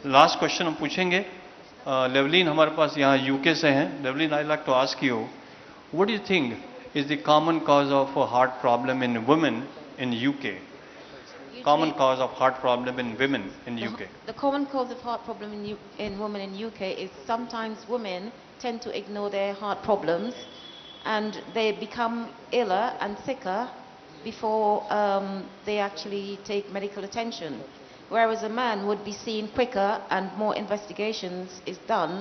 Last question हम पूछेंगे। लेवलिन हमारे पास यहाँ यूके से हैं। Llewellyn, I like to ask you, what do you think is the common cause of heart problem in women in UK? Common cause of heart problem in women in UK. The common cause of heart problem in women in UK is sometimes women tend to ignore their heart problems, and they become iller and sicker before they actually take medical attention. Whereas a man would be seen quicker and more investigations is done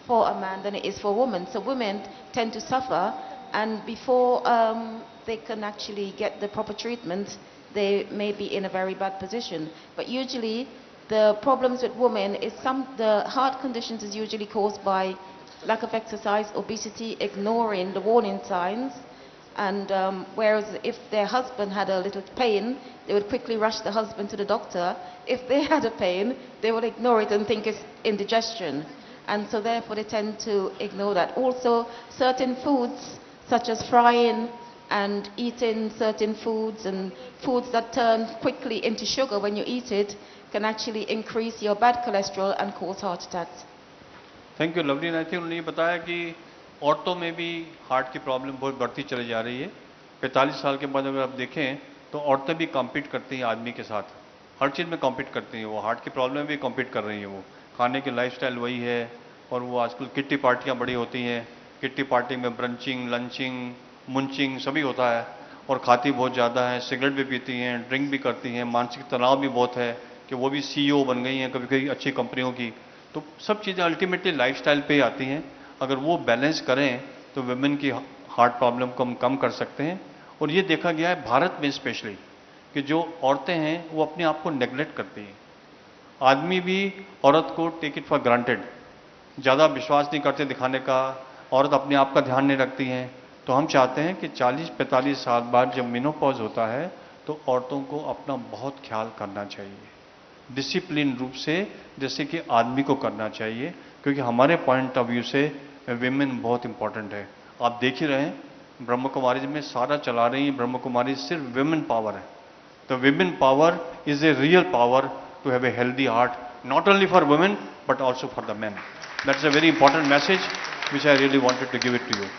for a man than it is for a woman. So women tend to suffer, and before they can actually get the proper treatment, they may be in a very bad position. But usually the problems with women is the heart conditions is usually caused by lack of exercise, obesity, ignoring the warning signs. And whereas if their husband had a little pain, they would quickly rush the husband to the doctor. If they had a pain, they would ignore it and think it's indigestion. And so therefore they tend to ignore that. Also, certain foods such as frying and eating certain foods and foods that turn quickly into sugar when you eat it can actually increase your bad cholesterol and cause heart attacks. Thank you lovely. I think उन्होंने बताया कि औरतों में भी heart की problem बहुत बढ़ती चली जा रही है। 45 साल के बाद अगर आप देखें तो औरतें भी कॉम्पीट करती हैं आदमी के साथ, हर चीज़ में कॉम्पीट करती हैं। वो हार्ट की प्रॉब्लम में भी कॉम्पीट कर रही हैं। वो खाने की लाइफस्टाइल वही है, और वो आजकल किट्टी पार्टियाँ बड़ी होती हैं। किट्टी पार्टी में ब्रंचिंग, लंचिंग, मुंचिंग सभी होता है, और खाती बहुत ज़्यादा है, सिगरेट भी पीती हैं, ड्रिंक भी करती हैं, मानसिक तनाव भी बहुत है कि वो भी CEO बन गई हैं कभी कभी अच्छी कंपनियों की। तो सब चीज़ें अल्टीमेटली लाइफस्टाइल पे ही आती हैं। अगर वो बैलेंस करें तो वुमेन की हार्ट प्रॉब्लम को हम कम कर सकते हैं। और ये देखा गया है भारत में स्पेशली कि जो औरतें हैं वो अपने आप को नेग्लेक्ट करती हैं। आदमी भी औरत को टेक इट फॉर ग्रांटेड, ज़्यादा विश्वास नहीं करते दिखाने का, औरत अपने आप का ध्यान नहीं रखती हैं। तो हम चाहते हैं कि 40-45 साल बाद जब मेनोपॉज होता है तो औरतों को अपना बहुत ख्याल करना चाहिए, डिसिप्लिन रूप से, जैसे कि आदमी को करना चाहिए, क्योंकि हमारे पॉइंट ऑफ व्यू से विमेन बहुत इंपॉर्टेंट है। आप देख ही रहे हैं ब्रह्म कुमारी में सारा चला रही हैं। ब्रह्म कुमारी सिर्फ विमेन पावर है। तो women power is a real power to have a healthy heart, not only for women but also for the man. That's a very important message which I really wanted to give it to you.